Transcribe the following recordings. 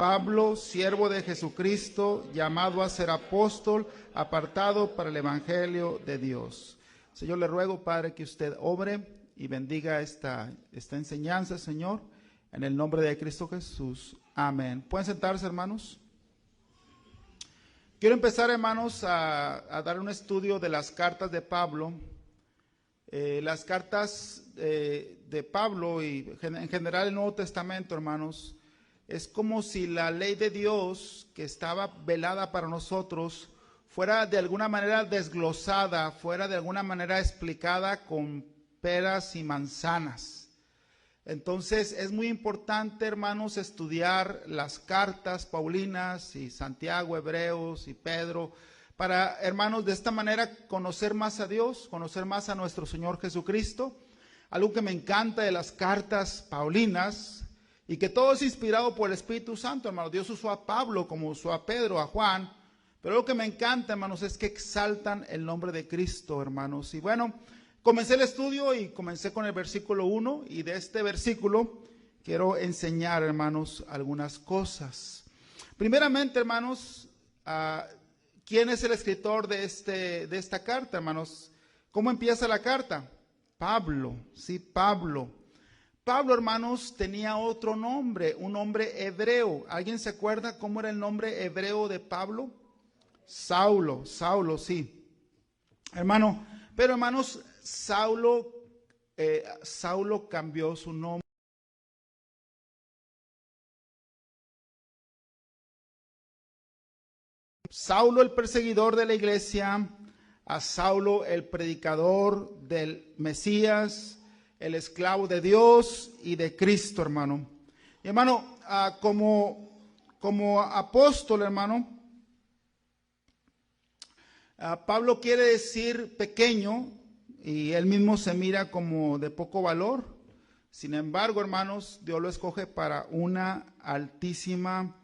Pablo, siervo de Jesucristo, llamado a ser apóstol, apartado para el Evangelio de Dios. Señor, le ruego, Padre, que usted obre y bendiga esta enseñanza, Señor, en el nombre de Cristo Jesús. Amén. ¿Pueden sentarse, hermanos? Quiero empezar, hermanos, a dar un estudio de las cartas de Pablo. Las cartas de Pablo y en general el Nuevo Testamento, hermanos, es como si la ley de Dios que estaba velada para nosotros fuera de alguna manera desglosada, fuera de alguna manera explicada con peras y manzanas. Entonces es muy importante, hermanos, estudiar las cartas paulinas y Santiago, Hebreos y Pedro, para, hermanos, de esta manera conocer más a Dios, conocer más a nuestro Señor Jesucristo. Algo que me encanta de las cartas paulinas, y que todo es inspirado por el Espíritu Santo, hermanos. Dios usó a Pablo como usó a Pedro, a Juan, pero lo que me encanta, hermanos, es que exaltan el nombre de Cristo, hermanos. Y bueno, comencé el estudio y comencé con el versículo 1, y de este versículo quiero enseñar, hermanos, algunas cosas. Primeramente, hermanos, ¿quién es el escritor de esta carta, hermanos? ¿Cómo empieza la carta? Pablo, sí, Pablo. Pablo, hermanos, tenía otro nombre, un nombre hebreo. ¿Alguien se acuerda cómo era el nombre hebreo de Pablo? Saulo, sí. Hermano, pero hermanos, Saulo cambió su nombre. Saulo, el perseguidor de la iglesia, a Saulo, el predicador del Mesías, el esclavo de Dios y de Cristo, hermano. Y hermano, como apóstol, hermano, Pablo quiere decir pequeño, y él mismo se mira como de poco valor. Sin embargo, hermanos, Dios lo escoge para una altísima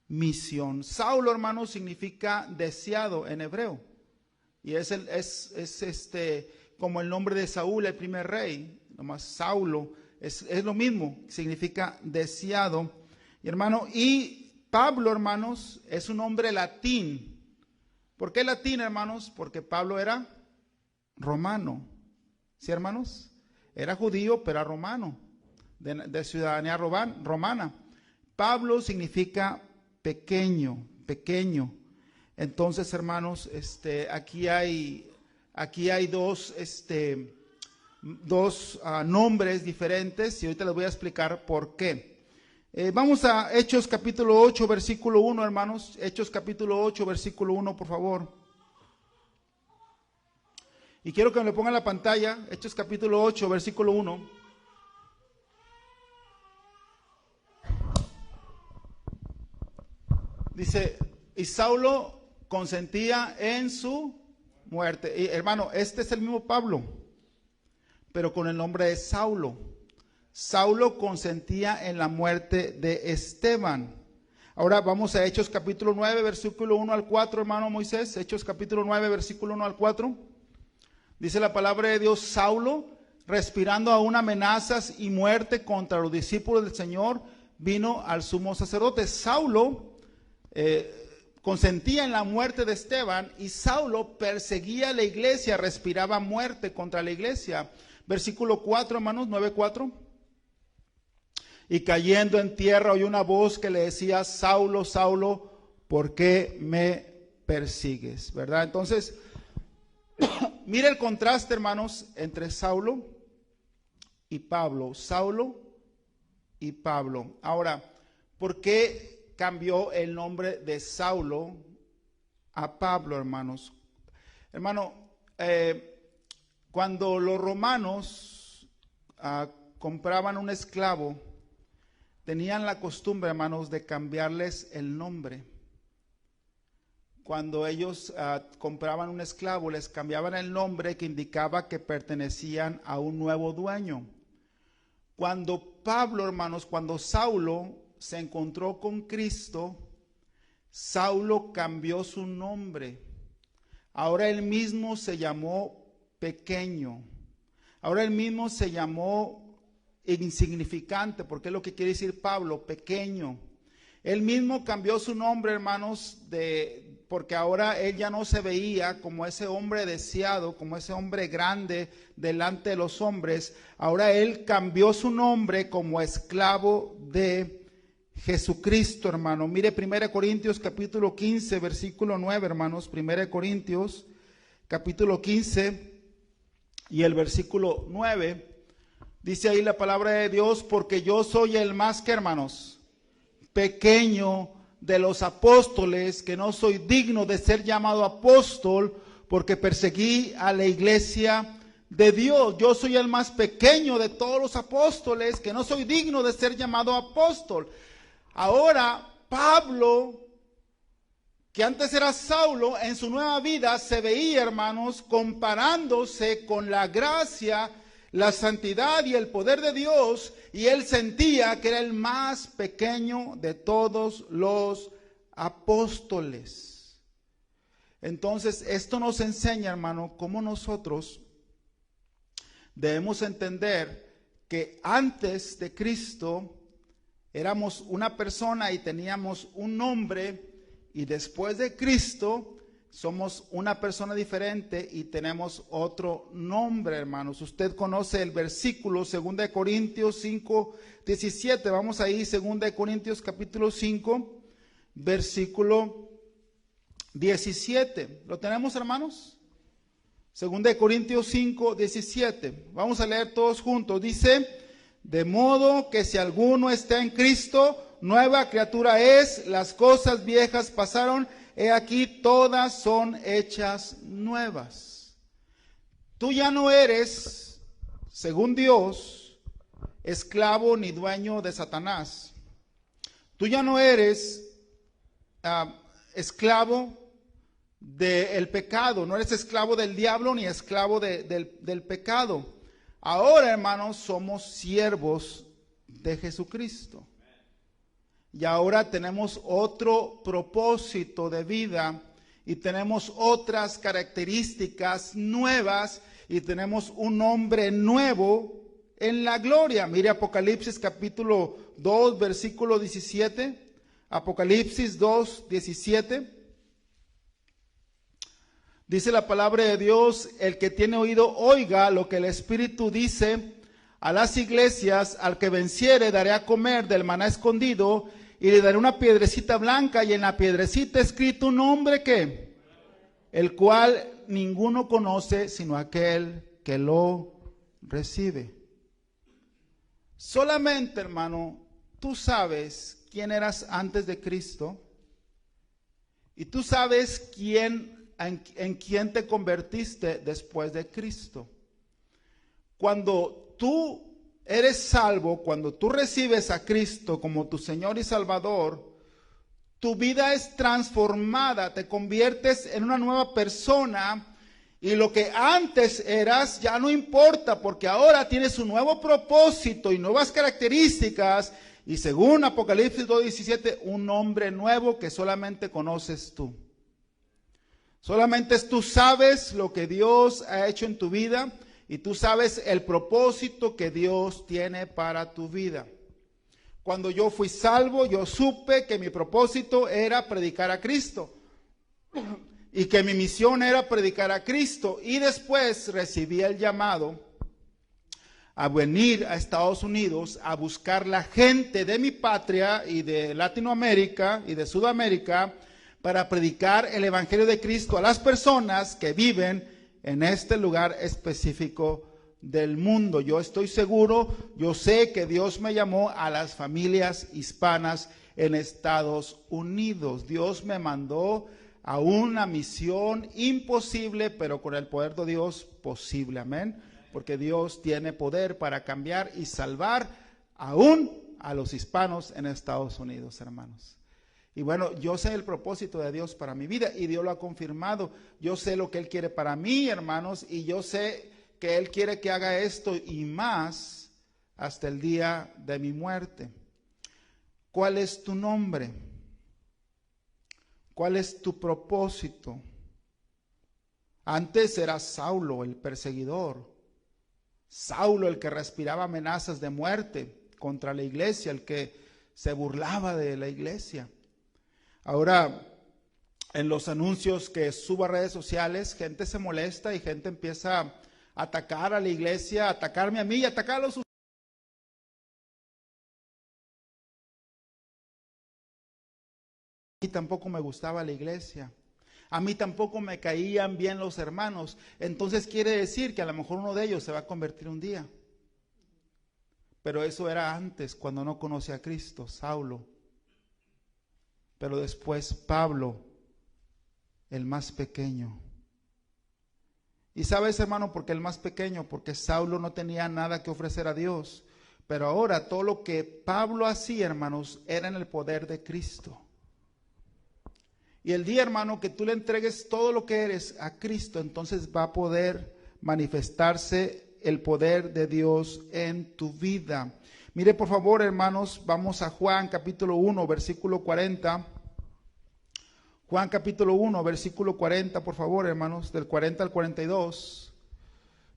misión. Saulo, hermano, significa deseado en hebreo, y es como el nombre de Saúl, el primer rey. Nomás Saulo es lo mismo, significa deseado. Y hermano, y Pablo, hermanos, es un nombre latín. ¿Por qué latín, hermanos? Porque Pablo era romano. ¿Sí, hermanos? Era judío, pero era romano, de ciudadanía romana. Pablo significa pequeño. Entonces, hermanos, aquí hay dos nombres diferentes, y ahorita les voy a explicar por qué. Vamos a Hechos capítulo 8, versículo 1, hermanos. Hechos capítulo 8, versículo 1, por favor. Y quiero que me lo pongan en la pantalla. Hechos capítulo 8, versículo 1. Dice, y Saulo consentía en su muerte. Y, hermano, este es el mismo Pablo, pero con el nombre de Saulo. Saulo consentía en la muerte de Esteban. Ahora vamos a Hechos capítulo 9, versículo 1 al 4, hermano Moisés. Hechos capítulo 9, versículo 1 al 4. Dice la palabra de Dios: Saulo, respirando aún amenazas y muerte contra los discípulos del Señor, vino al sumo sacerdote. Saulo consentía en la muerte de Esteban, y Saulo perseguía a la iglesia, respiraba muerte contra la iglesia. Versículo 4, hermanos, 9:4. Y cayendo en tierra oyó una voz que le decía: Saulo, Saulo, ¿por qué me persigues? ¿Verdad? Entonces, mire el contraste, hermanos, entre Saulo y Pablo. Saulo y Pablo. Ahora, ¿por qué cambió el nombre de Saulo a Pablo, hermanos? Hermano, cuando los romanos compraban un esclavo, tenían la costumbre, hermanos, de cambiarles el nombre. Cuando ellos compraban un esclavo, les cambiaban el nombre, que indicaba que pertenecían a un nuevo dueño. Cuando Pablo, hermanos, cuando Saulo se encontró con Cristo, Saulo cambió su nombre. Ahora él mismo se llamó pequeño. Ahora él mismo se llamó insignificante, porque es lo que quiere decir Pablo, pequeño. Él mismo cambió su nombre, hermanos, porque ahora él ya no se veía como ese hombre deseado, como ese hombre grande delante de los hombres. Ahora él cambió su nombre como esclavo de Jesucristo, hermano. Mire 1 Corintios capítulo 15, versículo 9, hermanos. 1 Corintios capítulo 15 y el versículo 9. Dice ahí la palabra de Dios: porque yo soy el más que, hermanos, pequeño de los apóstoles, que no soy digno de ser llamado apóstol, porque perseguí a la iglesia de Dios. Yo soy el más pequeño de todos los apóstoles, que no soy digno de ser llamado apóstol. Ahora Pablo, que antes era Saulo, en su nueva vida se veía, hermanos, comparándose con la gracia, la santidad y el poder de Dios, y él sentía que era el más pequeño de todos los apóstoles. Entonces, esto nos enseña, hermano, cómo nosotros debemos entender que antes de Cristo éramos una persona y teníamos un nombre, y después de Cristo somos una persona diferente y tenemos otro nombre, hermanos. Usted conoce el versículo 2 Corintios 5, 17. Vamos ahí, 2 Corintios capítulo 5, versículo 17. ¿Lo tenemos, hermanos? 2 Corintios 5, 17. Vamos a leer todos juntos. Dice: de modo que si alguno está en Cristo, nueva criatura es, las cosas viejas pasaron, he aquí todas son hechas nuevas. Tú ya no eres, según Dios, esclavo ni dueño de Satanás. Tú ya no eres esclavo del pecado, no eres esclavo del diablo ni esclavo del pecado. Ahora, hermanos, somos siervos de Jesucristo. Y ahora tenemos otro propósito de vida y tenemos otras características nuevas y tenemos un nombre nuevo en la gloria. Mire Apocalipsis capítulo 2, versículo 17. Apocalipsis 2, 17. Dice la palabra de Dios: el que tiene oído oiga lo que el Espíritu dice a las iglesias. Al que venciere daré a comer del maná escondido, y le daré una piedrecita blanca, y en la piedrecita escrito un nombre que, el cual ninguno conoce sino aquel que lo recibe. Solamente, hermano, tú sabes quién eras antes de Cristo, y tú sabes en quién te convertiste después de Cristo. Cuando tú eres salvo, cuando tú recibes a Cristo como tu Señor y Salvador, tu vida es transformada, te conviertes en una nueva persona, y lo que antes eras ya no importa, porque ahora tienes un nuevo propósito y nuevas características, y según Apocalipsis 2:17, un nombre nuevo que solamente conoces tú. Solamente tú sabes lo que Dios ha hecho en tu vida, y tú sabes el propósito que Dios tiene para tu vida. Cuando yo fui salvo, yo supe que mi propósito era predicar a Cristo y que mi misión era predicar a Cristo. Y después recibí el llamado a venir a Estados Unidos a buscar la gente de mi patria y de Latinoamérica y de Sudamérica para predicar el Evangelio de Cristo a las personas que viven en este lugar específico del mundo. Yo estoy seguro, yo sé que Dios me llamó a las familias hispanas en Estados Unidos. Dios me mandó a una misión imposible, pero con el poder de Dios posible. Amén. Porque Dios tiene poder para cambiar y salvar aún a los hispanos en Estados Unidos, hermanos. Y bueno, yo sé el propósito de Dios para mi vida y Dios lo ha confirmado. Yo sé lo que Él quiere para mí, hermanos, y yo sé que Él quiere que haga esto y más hasta el día de mi muerte. ¿Cuál es tu nombre? ¿Cuál es tu propósito? Antes era Saulo, el perseguidor. Saulo, el que respiraba amenazas de muerte contra la iglesia, el que se burlaba de la iglesia. Ahora, en los anuncios que subo a redes sociales, gente se molesta y gente empieza a atacar a la iglesia, a atacarme a mí y a atacar a los. A mí tampoco me gustaba la iglesia. A mí tampoco me caían bien los hermanos. Entonces quiere decir que a lo mejor uno de ellos se va a convertir un día. Pero eso era antes, cuando no conocía a Cristo, Saulo. Pero después Pablo, el más pequeño. Y sabes, hermano, ¿por qué el más pequeño? Porque Saulo no tenía nada que ofrecer a Dios. Pero ahora todo lo que Pablo hacía, hermanos, era en el poder de Cristo. Y el día, hermano, que tú le entregues todo lo que eres a Cristo, entonces va a poder manifestarse el poder de Dios en tu vida. Mire, por favor, hermanos, vamos a Juan capítulo 1, versículo 40. Juan capítulo 1, versículo 40, por favor, hermanos, del 40 al 42.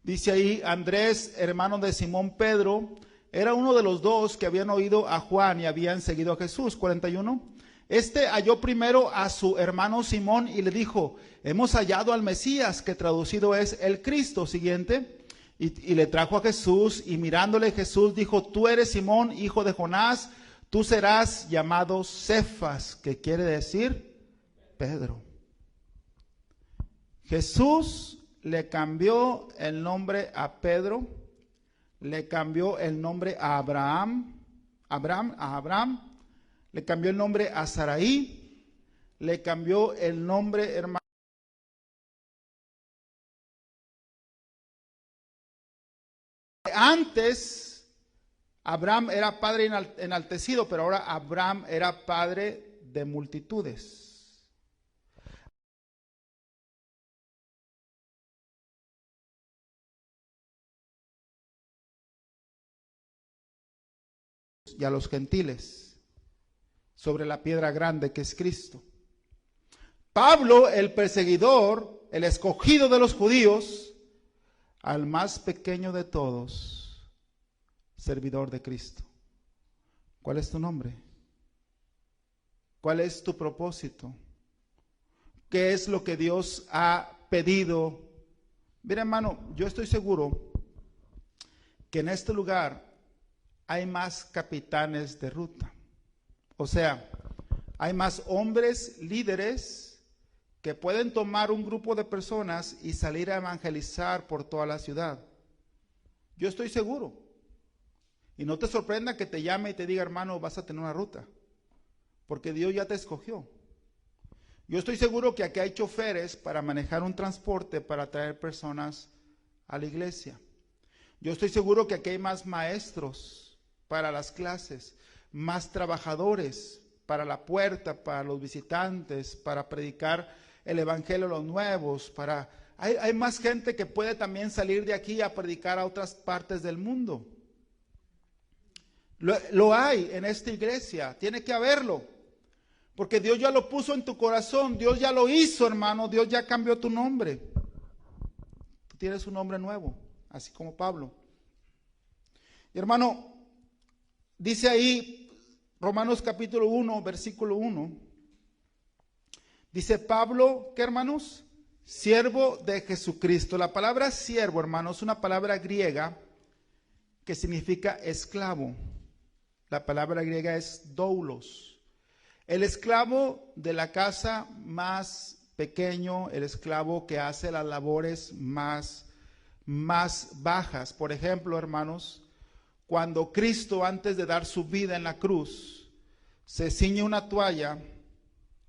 Dice ahí, Andrés, hermano de Simón Pedro, era uno de los dos que habían oído a Juan y habían seguido a Jesús. 41. Este halló primero a su hermano Simón y le dijo, hemos hallado al Mesías, que traducido es el Cristo. Siguiente. Y le trajo a Jesús, y mirándole Jesús dijo, tú eres Simón, hijo de Jonás, tú serás llamado Cefas, que quiere decir Pedro. Jesús le cambió el nombre a Pedro, le cambió el nombre a Abraham, le cambió el nombre a Saraí, le cambió el nombre, hermano. Antes Abraham era padre enaltecido, pero ahora Abraham era padre de multitudes. Y a los gentiles, sobre la piedra grande que es Cristo. Pablo, el perseguidor, el escogido de los judíos, al más pequeño de todos, servidor de Cristo. ¿Cuál es tu nombre? ¿Cuál es tu propósito? ¿Qué es lo que Dios ha pedido? Mira, hermano, yo estoy seguro que en este lugar hay más capitanes de ruta. O sea, hay más hombres líderes que pueden tomar un grupo de personas y salir a evangelizar por toda la ciudad. Yo estoy seguro. Y no te sorprenda que te llame y te diga, hermano, vas a tener una ruta, porque Dios ya te escogió. Yo estoy seguro que aquí hay choferes para manejar un transporte para traer personas a la iglesia. Yo estoy seguro que aquí hay más maestros para las clases, más trabajadores para la puerta, para los visitantes, para predicar el evangelio a los nuevos, hay más gente que puede también salir de aquí a predicar a otras partes del mundo. Lo hay en esta iglesia, tiene que haberlo, porque Dios ya lo puso en tu corazón, Dios ya lo hizo, hermano, Dios ya cambió tu nombre. Tú tienes un nombre nuevo, así como Pablo. Y hermano, dice ahí Romanos capítulo 1, versículo 1. Dice Pablo, ¿qué, hermanos? Siervo de Jesucristo. La palabra siervo, hermanos, es una palabra griega que significa esclavo. La palabra griega es doulos. El esclavo de la casa más pequeño, el esclavo que hace las labores más bajas. Por ejemplo, hermanos, cuando Cristo, antes de dar su vida en la cruz, se ciñe una toalla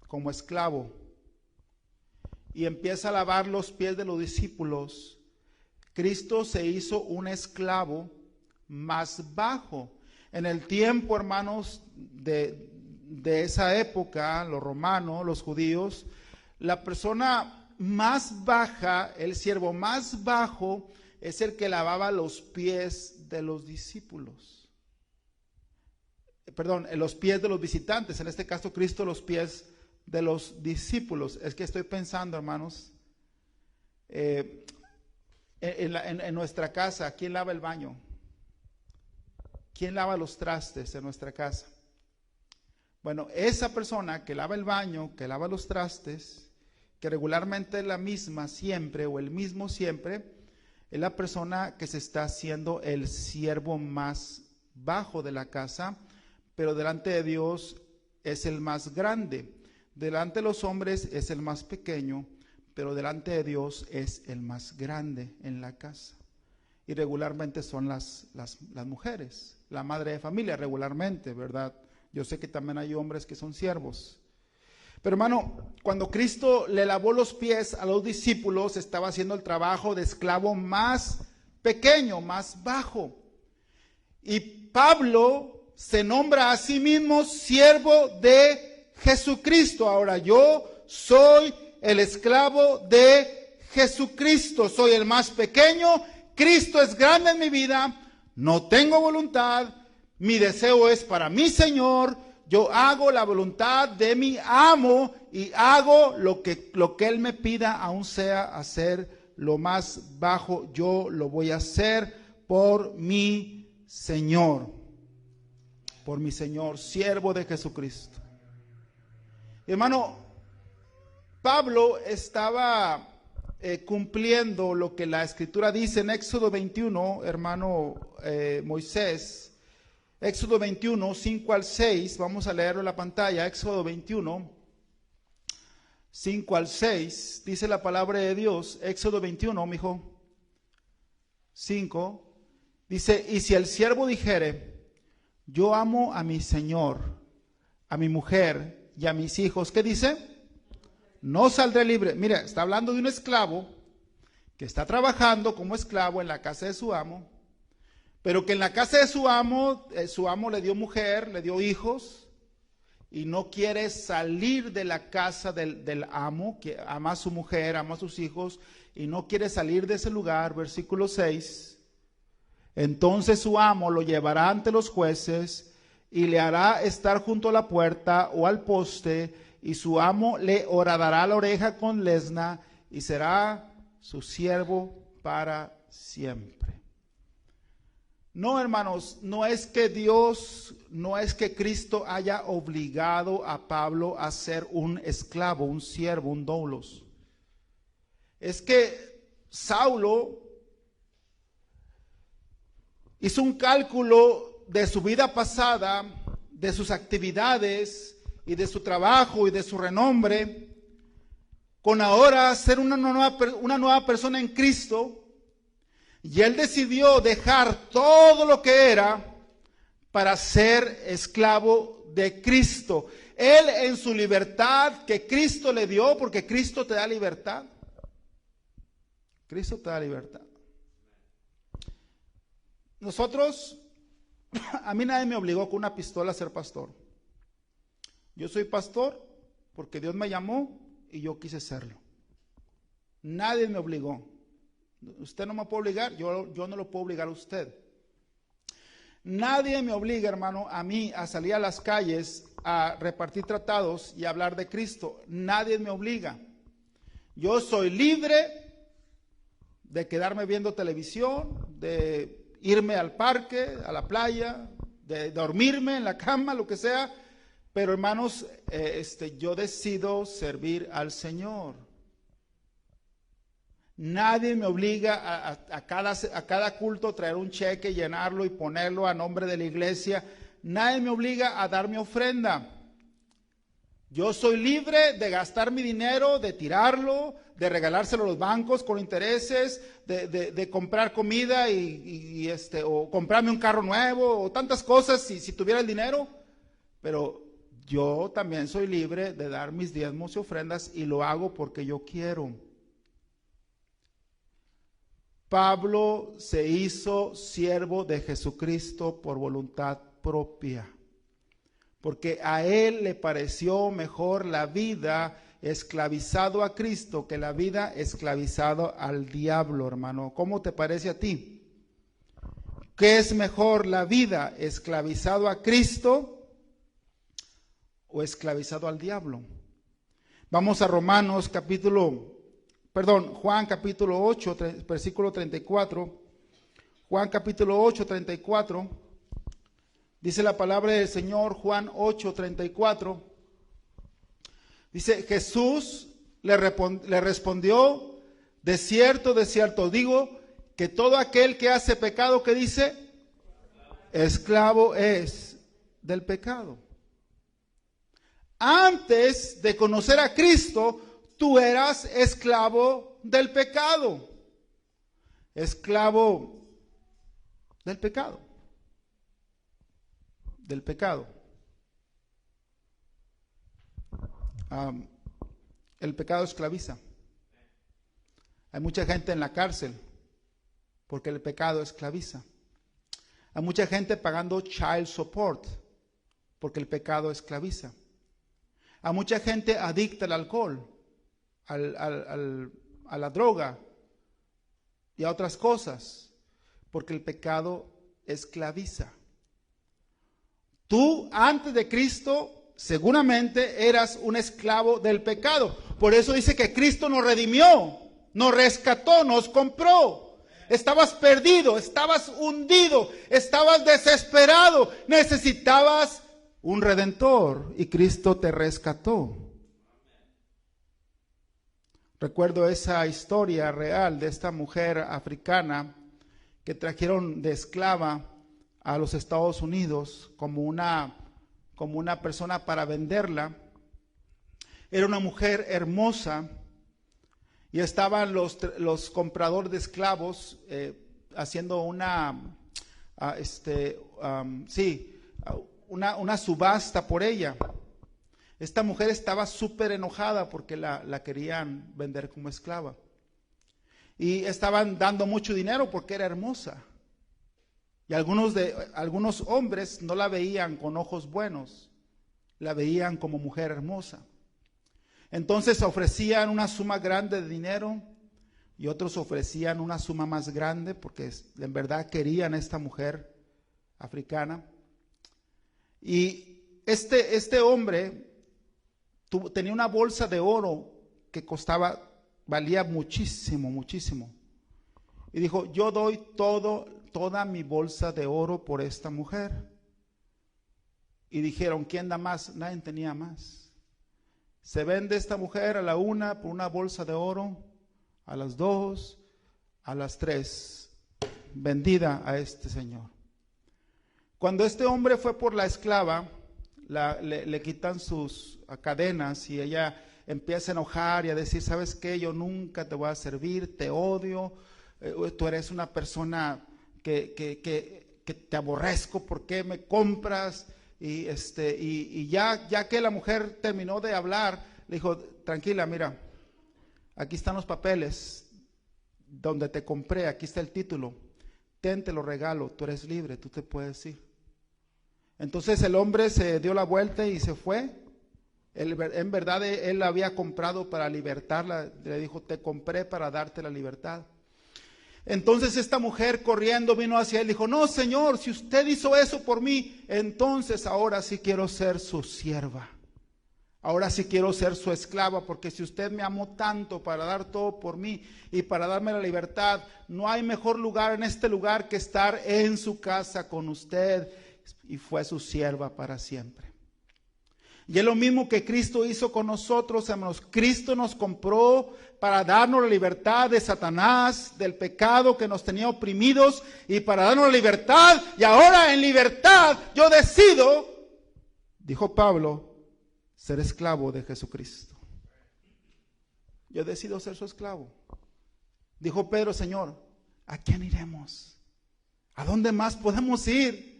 como esclavo y empieza a lavar los pies de los discípulos, Cristo se hizo un esclavo más bajo. En el tiempo, hermanos, de esa época, los romanos, los judíos, la persona más baja, el siervo más bajo, es el que lavaba los pies de los discípulos. Perdón, los pies de los visitantes, en este caso Cristo los pies de los discípulos. Es que estoy pensando, hermanos, en nuestra casa, ¿quién lava el baño? ¿Quién lava los trastes en nuestra casa? Bueno, esa persona que lava el baño, que lava los trastes, que regularmente es la misma siempre o el mismo siempre, es la persona que se está haciendo el siervo más bajo de la casa, pero delante de Dios es el más grande. Delante de los hombres es el más pequeño, pero delante de Dios es el más grande en la casa. Y regularmente son las mujeres, la madre de familia regularmente, ¿verdad? Yo sé que también hay hombres que son siervos. Pero hermano, cuando Cristo le lavó los pies a los discípulos, estaba haciendo el trabajo de esclavo más pequeño, más bajo. Y Pablo se nombra a sí mismo siervo de Jesucristo. Ahora, yo soy el esclavo de Jesucristo, soy el más pequeño, Cristo es grande en mi vida, no tengo voluntad, mi deseo es para mi Señor, yo hago la voluntad de mi amo y hago lo que Él me pida, aun sea hacer lo más bajo, yo lo voy a hacer por mi Señor, siervo de Jesucristo. Hermano, Pablo estaba cumpliendo lo que la Escritura dice en Éxodo 21, hermano Moisés, Éxodo 21, 5 al 6, vamos a leerlo en la pantalla, Éxodo 21, 5 al 6, dice la palabra de Dios, Éxodo 21, mijo, 5, dice, y si el siervo dijere, yo amo a mi Señor, a mi mujer y a mis hijos, ¿qué dice? No saldré libre. Mira, está hablando de un esclavo que está trabajando como esclavo en la casa de su amo, pero que en la casa de su amo le dio mujer, le dio hijos, y no quiere salir de la casa del amo, que ama a su mujer, ama a sus hijos, y no quiere salir de ese lugar, versículo 6. Entonces su amo lo llevará ante los jueces y le hará estar junto a la puerta o al poste, y su amo le horadará la oreja con lesna y será su siervo para siempre. No, hermanos, no es que Cristo haya obligado a Pablo a ser un esclavo, un siervo, un doulos. Es que Saulo hizo un cálculo de su vida pasada, de sus actividades y de su trabajo y de su renombre, con ahora ser una nueva persona en Cristo, y él decidió dejar todo lo que era para ser esclavo de Cristo. Él en su libertad que Cristo le dio, porque Cristo te da libertad. Cristo te da libertad. Nosotros, a mí nadie me obligó con una pistola a ser pastor. Yo soy pastor porque Dios me llamó y yo quise serlo. Nadie me obligó. Usted no me puede obligar, yo no lo puedo obligar a usted. Nadie me obliga, hermano, a mí a salir a las calles a repartir tratados y a hablar de Cristo. Nadie me obliga. Yo soy libre de quedarme viendo televisión, de irme al parque, a la playa, de dormirme en la cama, lo que sea. Pero hermanos, yo decido servir al Señor. Nadie me obliga a cada culto traer un cheque, llenarlo y ponerlo a nombre de la iglesia. Nadie me obliga a dar mi ofrenda. Yo soy libre de gastar mi dinero, de tirarlo, de regalárselo a los bancos con intereses, de comprar comida o comprarme un carro nuevo o tantas cosas si tuviera el dinero. Pero yo también soy libre de dar mis diezmos y ofrendas y lo hago porque yo quiero. Pablo se hizo siervo de Jesucristo por voluntad propia, porque a él le pareció mejor la vida esclavizado a Cristo que la vida esclavizado al diablo, hermano. ¿Cómo te parece a ti? ¿Qué es mejor, la vida esclavizado a Cristo o esclavizado al diablo? Vamos a Juan capítulo 8, versículo 34. Juan capítulo 8, 34. Dice la palabra del Señor, Juan 8:34. Dice, Jesús le respondió, de cierto digo, que todo aquel que hace pecado, ¿qué dice? Esclavo es del pecado. Antes de conocer a Cristo, tú eras esclavo del pecado. Esclavo del pecado. Del pecado. El pecado esclaviza. Hay mucha gente en la cárcel porque el pecado esclaviza. Hay mucha gente pagando child support porque el pecado esclaviza. Hay mucha gente adicta al alcohol, a la droga y a otras cosas porque el pecado esclaviza. Tú antes de Cristo seguramente eras un esclavo del pecado. Por eso dice que Cristo nos redimió, nos rescató, nos compró. Estabas perdido, estabas hundido, estabas desesperado, necesitabas un redentor y Cristo te rescató. Recuerdo esa historia real de esta mujer africana que trajeron de esclava a los Estados Unidos como una persona para venderla. Era una mujer hermosa. Y estaban los compradores de esclavos haciendo una subasta por ella. Esta mujer estaba súper enojada porque la querían vender como esclava. Y estaban dando mucho dinero porque era hermosa. Y algunos hombres no la veían con ojos buenos, la veían como mujer hermosa. Entonces ofrecían una suma grande de dinero y otros ofrecían una suma más grande porque en verdad querían a esta mujer africana. Y este hombre tenía una bolsa de oro que valía muchísimo, muchísimo. Y dijo, yo doy toda mi bolsa de oro por esta mujer. Y dijeron, ¿quién da más? Nadie tenía más. Se vende esta mujer a la 1 por una bolsa de oro, a las 2, a las 3, vendida a este señor. Cuando este hombre fue por la esclava, le quitan sus cadenas y ella empieza a enojar y a decir, ¿sabes qué? Yo nunca te voy a servir, te odio, tú eres una persona que te aborrezco, ¿por qué me compras? Y ya que la mujer terminó de hablar, le dijo, tranquila, mira, aquí están los papeles donde te compré, aquí está el título, te lo regalo, tú eres libre, tú te puedes ir. Entonces el hombre se dio la vuelta y se fue. En verdad él la había comprado para libertarla, le dijo, te compré para darte la libertad. Entonces esta mujer corriendo vino hacia él y dijo, no señor, si usted hizo eso por mí, entonces ahora sí quiero ser su sierva. Ahora sí quiero ser su esclava, porque si usted me amó tanto para dar todo por mí y para darme la libertad, no hay mejor lugar en este lugar que estar en su casa con usted. Y fue su sierva para siempre. Y es lo mismo que Cristo hizo con nosotros, hermanos. Cristo nos compró para darnos la libertad de Satanás, del pecado que nos tenía oprimidos, y para darnos la libertad. Y ahora en libertad yo decido, dijo Pablo, ser esclavo de Jesucristo. Yo decido ser su esclavo. Dijo Pedro, Señor, ¿a quién iremos? ¿A dónde más podemos ir?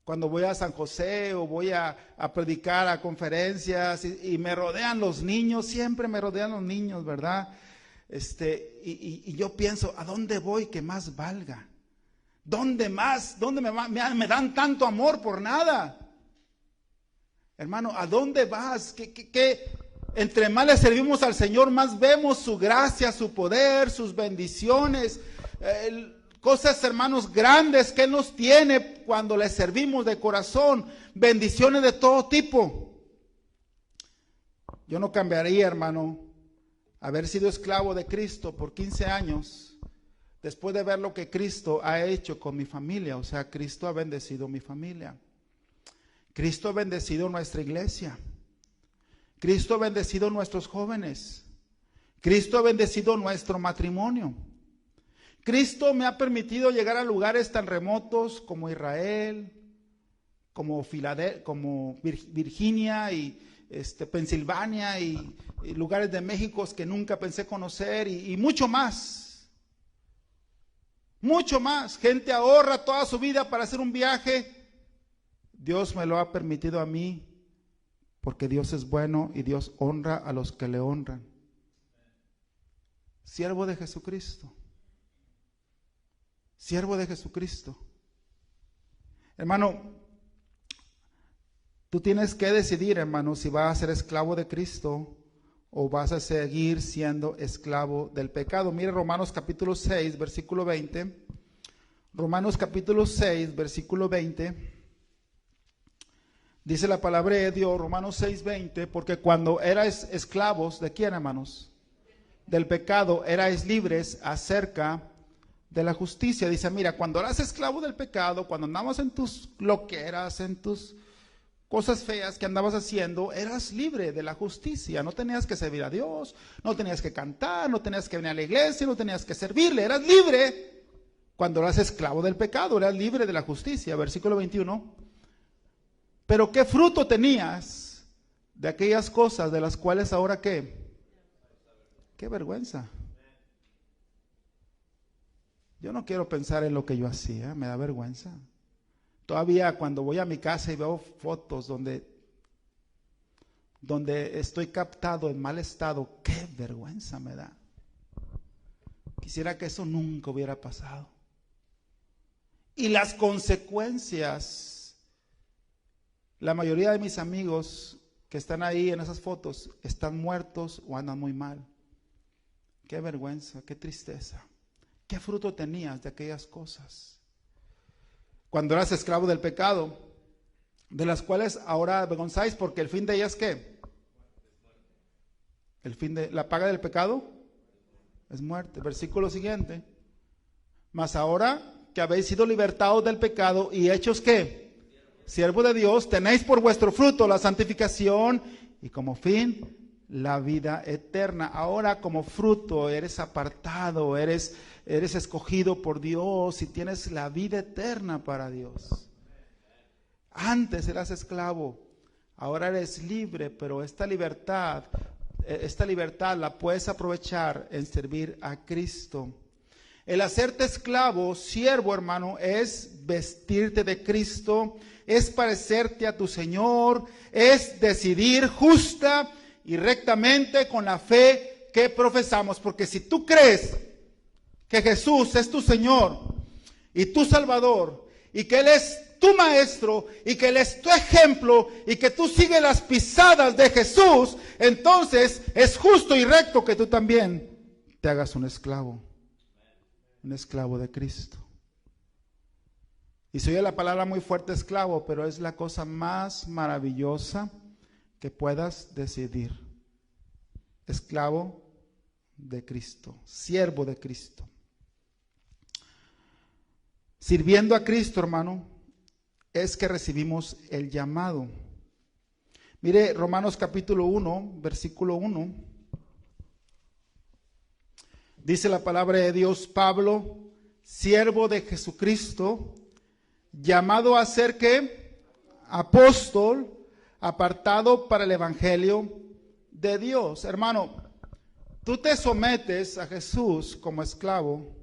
Cuando voy a San José o voy a predicar a conferencias y me rodean los niños, siempre me rodean los niños, ¿verdad? Y yo pienso, ¿a dónde voy que más valga? ¿Dónde más? ¿Dónde me dan tanto amor por nada? Hermano, ¿a dónde vas? ¿Qué? Entre más le servimos al Señor, más vemos su gracia, su poder, sus bendiciones, cosas, hermanos, grandes que Él nos tiene cuando le servimos de corazón, bendiciones de todo tipo. Yo no cambiaría, hermano, haber sido esclavo de Cristo por 15 años después de ver lo que Cristo ha hecho con mi familia. O sea, Cristo ha bendecido mi familia. Cristo ha bendecido nuestra iglesia. Cristo ha bendecido nuestros jóvenes. Cristo ha bendecido nuestro matrimonio. Cristo me ha permitido llegar a lugares tan remotos como Israel, como Virginia y Pensilvania y lugares de México que nunca pensé conocer y mucho más. Mucho más. Gente ahorra toda su vida para hacer un viaje. Dios me lo ha permitido a mí porque Dios es bueno y Dios honra a los que le honran. Siervo de Jesucristo. Siervo de Jesucristo. Hermano, tú tienes que decidir, hermano, si vas a ser esclavo de Cristo o vas a seguir siendo esclavo del pecado. Mire Romanos capítulo 6, versículo 20. Romanos capítulo 6, versículo 20. Dice la palabra de Dios, Romanos 6, 20, porque cuando erais esclavos, ¿de quién, hermanos? Del pecado, erais libres acerca de la justicia. Dice, mira, cuando eras esclavo del pecado, cuando andabas en tus loqueras, en tus cosas feas que andabas haciendo, eras libre de la justicia. No tenías que servir a Dios, no tenías que cantar, no tenías que venir a la iglesia, no tenías que servirle, eras libre. Cuando eras esclavo del pecado, eras libre de la justicia. Versículo 21. Pero ¿qué fruto tenías de aquellas cosas de las cuales ahora qué? ¡Qué vergüenza! Yo no quiero pensar en lo que yo hacía, me da vergüenza. Todavía cuando voy a mi casa y veo fotos donde estoy captado en mal estado, qué vergüenza me da. Quisiera que eso nunca hubiera pasado. Y las consecuencias, la mayoría de mis amigos que están ahí en esas fotos están muertos o andan muy mal. Qué vergüenza, qué tristeza. ¿Qué fruto tenías de aquellas cosas? Cuando eras esclavo del pecado, de las cuales ahora avergonzáis, porque el fin de ellas, ¿qué? El fin de la paga del pecado es muerte. Versículo siguiente. Mas ahora que habéis sido libertados del pecado y hechos, ¿qué? Siervo de Dios, tenéis por vuestro fruto la santificación y como fin la vida eterna. Ahora como fruto eres apartado, eres escogido por Dios y tienes la vida eterna para Dios. Antes eras esclavo, ahora eres libre, pero esta libertad la puedes aprovechar en servir a Cristo. El hacerte esclavo, siervo, hermano, es vestirte de Cristo, es parecerte a tu Señor, es decidir justa y rectamente con la fe que profesamos. Porque si tú crees que Jesús es tu Señor y tu Salvador, y que Él es tu Maestro, y que Él es tu ejemplo, y que tú sigues las pisadas de Jesús, entonces es justo y recto que tú también te hagas un esclavo de Cristo. Y se oye la palabra muy fuerte, esclavo, pero es la cosa más maravillosa que puedas decidir. Esclavo de Cristo, siervo de Cristo. Sirviendo a Cristo, hermano, es que recibimos el llamado. Mire Romanos capítulo 1, versículo 1. Dice la palabra de Dios, Pablo, siervo de Jesucristo, llamado a ser ¿qué? Apóstol, apartado para el evangelio de Dios. Hermano, tú te sometes a Jesús como esclavo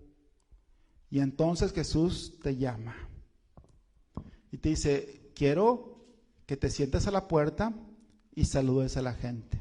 y entonces Jesús te llama y te dice, quiero que te sientes a la puerta y saludes a la gente.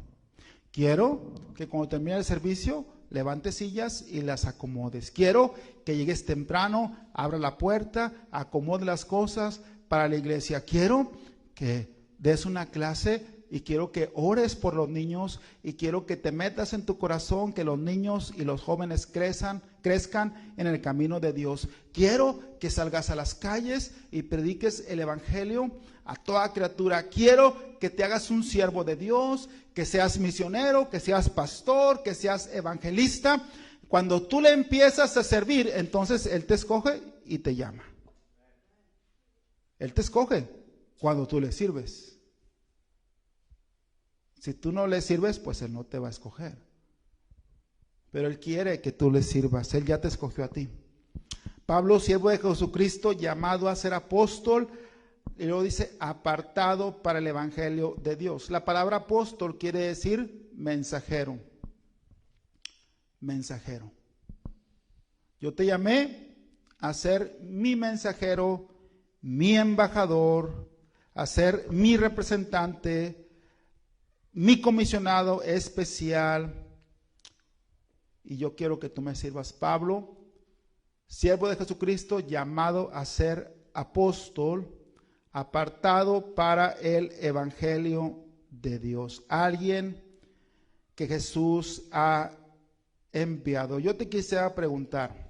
Quiero que cuando termine el servicio levantes sillas y las acomodes. Quiero que llegues temprano, abra la puerta, acomode las cosas para la iglesia. Quiero que des una clase y quiero que ores por los niños y quiero que te metas en tu corazón que los niños y los jóvenes crezcan en el camino de Dios. Quiero que salgas a las calles y prediques el evangelio a toda criatura. Quiero que te hagas un siervo de Dios, que seas misionero, que seas pastor, que seas evangelista. Cuando tú le empiezas a servir, entonces Él te escoge y te llama. Él te escoge cuando tú le sirves. Si tú no le sirves, pues Él no te va a escoger. Pero Él quiere que tú le sirvas. Él ya te escogió a ti. Pablo, siervo de Jesucristo, llamado a ser apóstol, y luego dice, apartado para el evangelio de Dios. La palabra apóstol quiere decir mensajero. Mensajero. Yo te llamé a ser mi mensajero, mi embajador, a ser mi representante, mi comisionado especial. Y yo quiero que tú me sirvas. Pablo, siervo de Jesucristo, llamado a ser apóstol, apartado para el evangelio de Dios. Alguien que Jesús ha enviado. Yo te quisiera preguntar,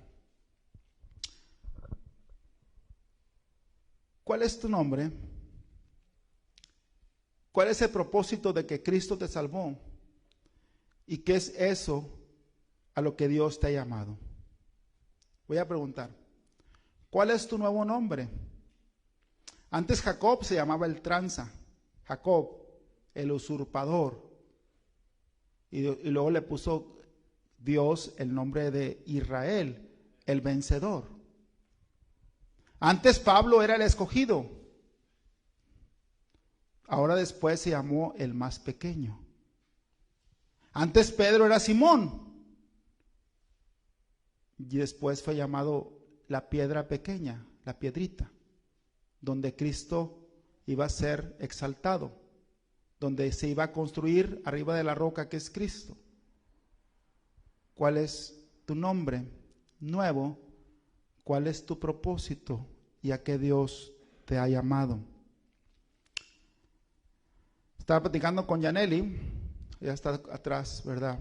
¿cuál es tu nombre? ¿Cuál es el propósito de que Cristo te salvó? ¿Y qué es eso a lo que Dios te ha llamado? Voy a preguntar, ¿cuál es tu nuevo nombre? Antes Jacob se llamaba el tranza, Jacob, el usurpador. Y luego le puso Dios el nombre de Israel, el vencedor. Antes Pablo era el escogido. Ahora después se llamó el más pequeño. Antes Pedro era Simón. Y después fue llamado la piedra pequeña, la piedrita, donde Cristo iba a ser exaltado, donde se iba a construir arriba de la roca que es Cristo. ¿Cuál es tu nombre nuevo? ¿Cuál es tu propósito y a qué Dios te ha llamado? Estaba platicando con Yaneli, ella está atrás, ¿verdad?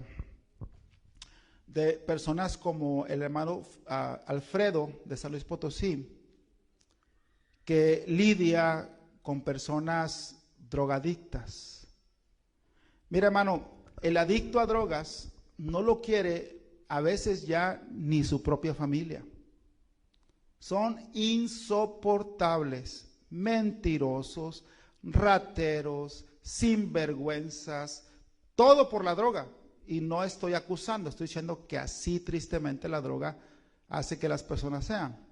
De personas como el hermano Alfredo de San Luis Potosí, que lidia con personas drogadictas. Mira, hermano, el adicto a drogas no lo quiere a veces ya ni su propia familia. Son insoportables, mentirosos, rateros, sinvergüenzas, todo por la droga. Y no estoy acusando, estoy diciendo que así tristemente la droga hace que las personas sean.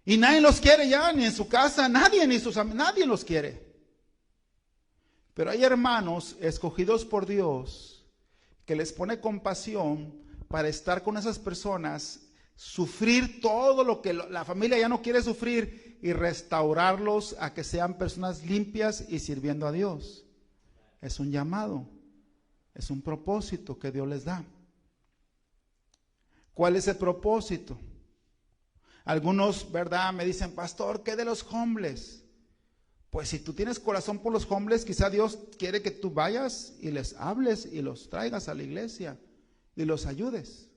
Y nadie los quiere ya, ni en su casa, nadie, ni sus amigos, nadie los quiere. Pero hay hermanos escogidos por Dios que les pone compasión para estar con esas personas, sufrir todo lo que la familia ya no quiere sufrir y restaurarlos a que sean personas limpias y sirviendo a Dios. Es un llamado, es un propósito que Dios les da. ¿Cuál es el propósito? Algunos, ¿verdad?, me dicen, pastor, ¿qué de los homeless? Pues si tú tienes corazón por los homeless, quizá Dios quiere que tú vayas y les hables y los traigas a la iglesia y los ayudes.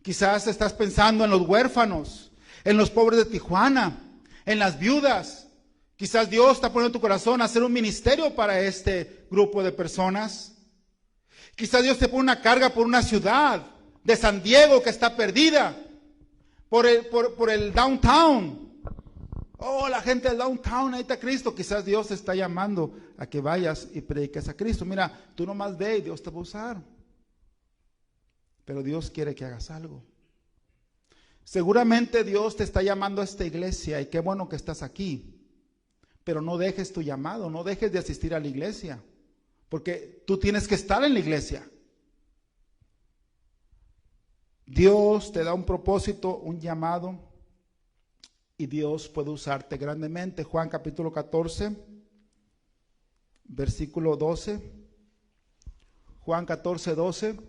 Quizás estás pensando en los huérfanos, en los pobres de Tijuana, en las viudas. Quizás Dios está poniendo en tu corazón hacer un ministerio para este grupo de personas. Quizás Dios te pone una carga por una ciudad de San Diego que está perdida, por el downtown. Oh, la gente del downtown, ahí está Cristo. Quizás Dios te está llamando a que vayas y prediques a Cristo. Mira, tú nomás ve y Dios te va a usar. Pero Dios quiere que hagas algo. Seguramente Dios te está llamando a esta iglesia y qué bueno que estás aquí. Pero no dejes tu llamado, no dejes de asistir a la iglesia, porque tú tienes que estar en la iglesia. Dios te da un propósito, un llamado, y Dios puede usarte grandemente. Juan capítulo 14, versículo 12. Juan 14, 12.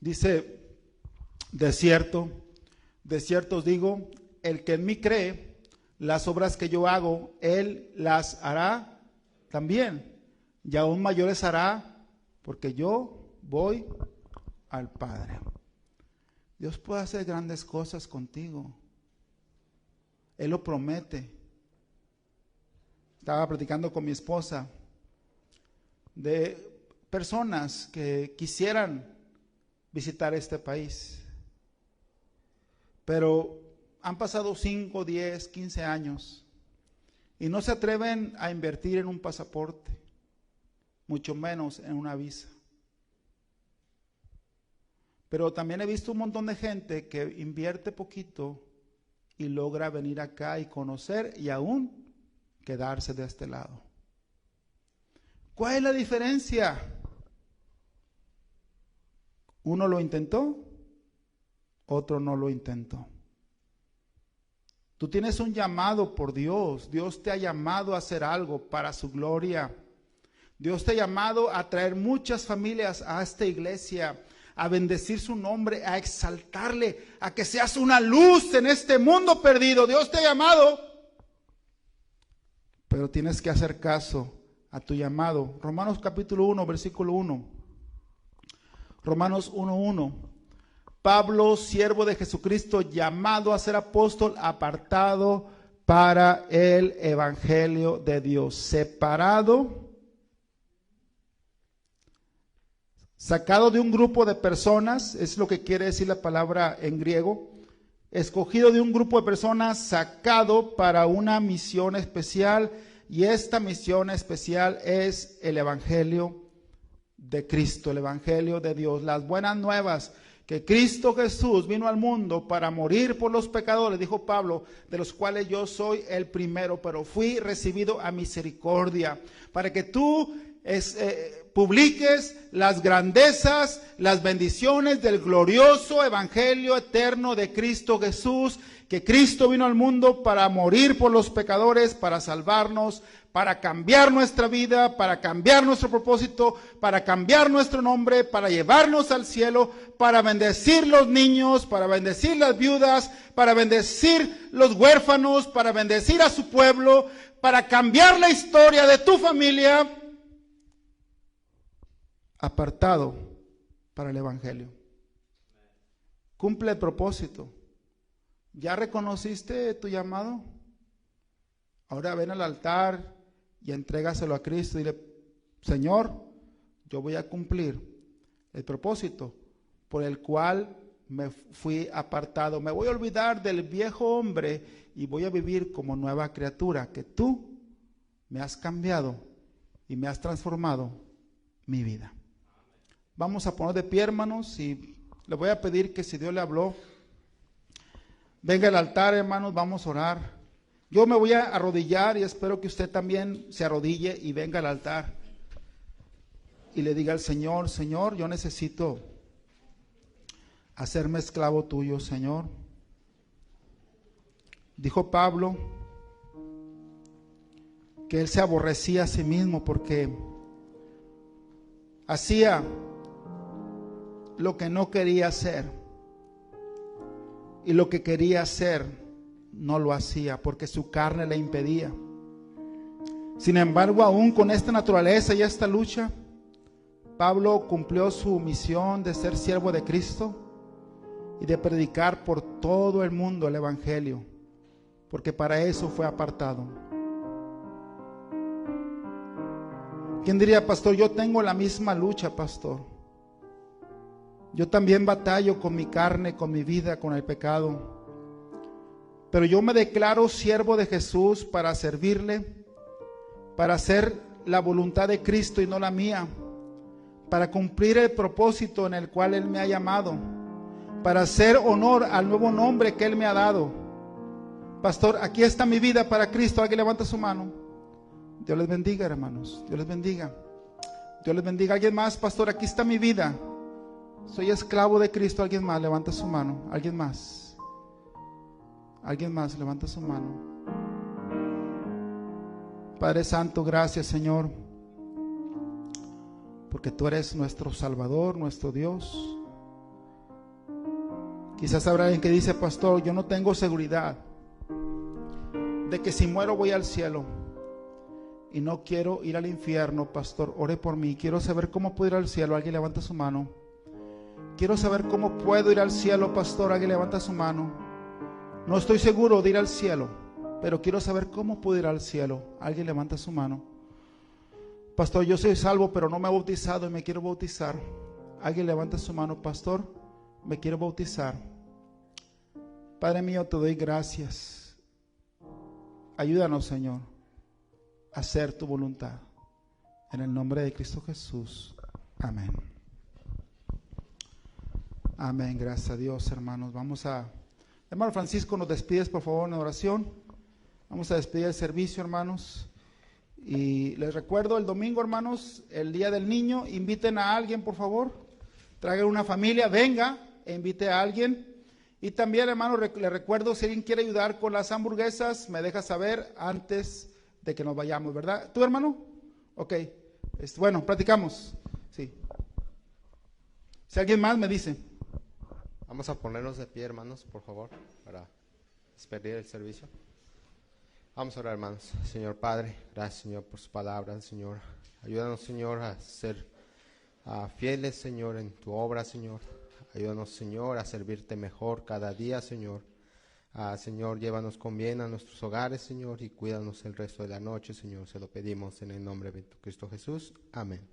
Dice, de cierto os digo, el que en mí cree, las obras que yo hago, él las hará también, y aún mayores hará, porque yo voy al Padre. Dios puede hacer grandes cosas contigo. Él lo promete. Estaba platicando con mi esposa de personas que quisieran visitar este país. Pero han pasado 5, 10, 15 años y no se atreven a invertir en un pasaporte, mucho menos en una visa. Pero también he visto un montón de gente que invierte poquito y logra venir acá y conocer y aún quedarse de este lado. ¿Cuál es la diferencia? Uno lo intentó, otro no lo intentó. Tú tienes un llamado por Dios. Dios te ha llamado a hacer algo para su gloria. Dios te ha llamado a traer muchas familias a esta iglesia, a bendecir su nombre, a exaltarle, a que seas una luz en este mundo perdido. Dios te ha llamado, pero tienes que hacer caso a tu llamado. Romanos capítulo 1, versículo 1. Romanos 1:1. Pablo, siervo de Jesucristo, llamado a ser apóstol, apartado para el evangelio de Dios, separado, sacado de un grupo de personas, es lo que quiere decir la palabra en griego, escogido de un grupo de personas, sacado para una misión especial, y esta misión especial es el evangelio de Cristo, el evangelio de Dios, las buenas nuevas, que Cristo Jesús vino al mundo para morir por los pecadores, dijo Pablo, de los cuales yo soy el primero, pero fui recibido a misericordia, para que tú publiques las grandezas, las bendiciones del glorioso evangelio eterno de Cristo Jesús, que Cristo vino al mundo para morir por los pecadores, para salvarnos, para cambiar nuestra vida, para cambiar nuestro propósito, para cambiar nuestro nombre, para llevarnos al cielo, para bendecir los niños, para bendecir las viudas, para bendecir los huérfanos, para bendecir a su pueblo, para cambiar la historia de tu familia, apartado para el evangelio. Cumple el propósito. ¿Ya reconociste tu llamado? Ahora ven al altar y entrégaselo a Cristo y dile, Señor, yo voy a cumplir el propósito por el cual me fui apartado. Me voy a olvidar del viejo hombre y voy a vivir como nueva criatura, que tú me has cambiado y me has transformado mi vida. Vamos a poner de pie, hermanos, y le voy a pedir que si Dios le habló, venga al altar, hermanos, vamos a orar. Yo me voy a arrodillar y espero que usted también se arrodille y venga al altar y le diga al Señor, Señor, yo necesito hacerme esclavo tuyo, Señor. Dijo Pablo que él se aborrecía a sí mismo porque hacía lo que no quería hacer y lo que quería hacer no lo hacía porque su carne le impedía. Sin embargo, aún con esta naturaleza y esta lucha, Pablo cumplió su misión de ser siervo de Cristo y de predicar por todo el mundo el evangelio, porque para eso fue apartado. ¿Quién diría, pastor, yo tengo la misma lucha, pastor? Yo también batallo con mi carne, con mi vida, con el pecado. Pero yo me declaro siervo de Jesús para servirle, para hacer la voluntad de Cristo y no la mía, para cumplir el propósito en el cual Él me ha llamado, para hacer honor al nuevo nombre que Él me ha dado. Pastor, aquí está mi vida para Cristo. Alguien levanta su mano. Dios les bendiga, hermanos. Dios les bendiga. Dios les bendiga. Alguien más, pastor, aquí está mi vida. Soy esclavo de Cristo. Alguien más, levanta su mano. Alguien más. Alguien más, levanta su mano. Padre Santo, gracias, Señor, porque tú eres nuestro Salvador, nuestro Dios. Quizás habrá alguien que dice, pastor, yo no tengo seguridad de que si muero voy al cielo y no quiero ir al infierno. Pastor, ore por mí. Quiero saber cómo puedo ir al cielo. Alguien levanta su mano. Quiero saber cómo puedo ir al cielo, pastor. Alguien levanta su mano. No estoy seguro de ir al cielo, pero quiero saber cómo puedo ir al cielo. Alguien levanta su mano. Pastor, yo soy salvo, pero no me he bautizado y me quiero bautizar. Alguien levanta su mano, pastor, me quiero bautizar. Padre mío, te doy gracias. Ayúdanos, Señor, a hacer tu voluntad. En el nombre de Cristo Jesús. Amén. Amén. Gracias a Dios, hermanos. Hermano Francisco, nos despides, por favor, en oración. Vamos a despedir el servicio, hermanos. Y les recuerdo, el domingo, hermanos, el Día del Niño, inviten a alguien, por favor. Traigan una familia, venga e invite a alguien. Y también, hermanos, les recuerdo, si alguien quiere ayudar con las hamburguesas, me deja saber antes de que nos vayamos, ¿verdad? ¿Tú, hermano? Ok. Bueno, platicamos. Sí. Si alguien más me dice. Vamos a ponernos de pie, hermanos, por favor, para despedir el servicio. Vamos a orar, hermanos. Señor Padre, gracias, Señor, por su palabra, Señor. Ayúdanos, Señor, a ser fieles, Señor, en tu obra, Señor. Ayúdanos, Señor, a servirte mejor cada día, Señor. Señor, llévanos con bien a nuestros hogares, Señor, y cuídanos el resto de la noche, Señor. Se lo pedimos en el nombre de Cristo Jesús. Amén.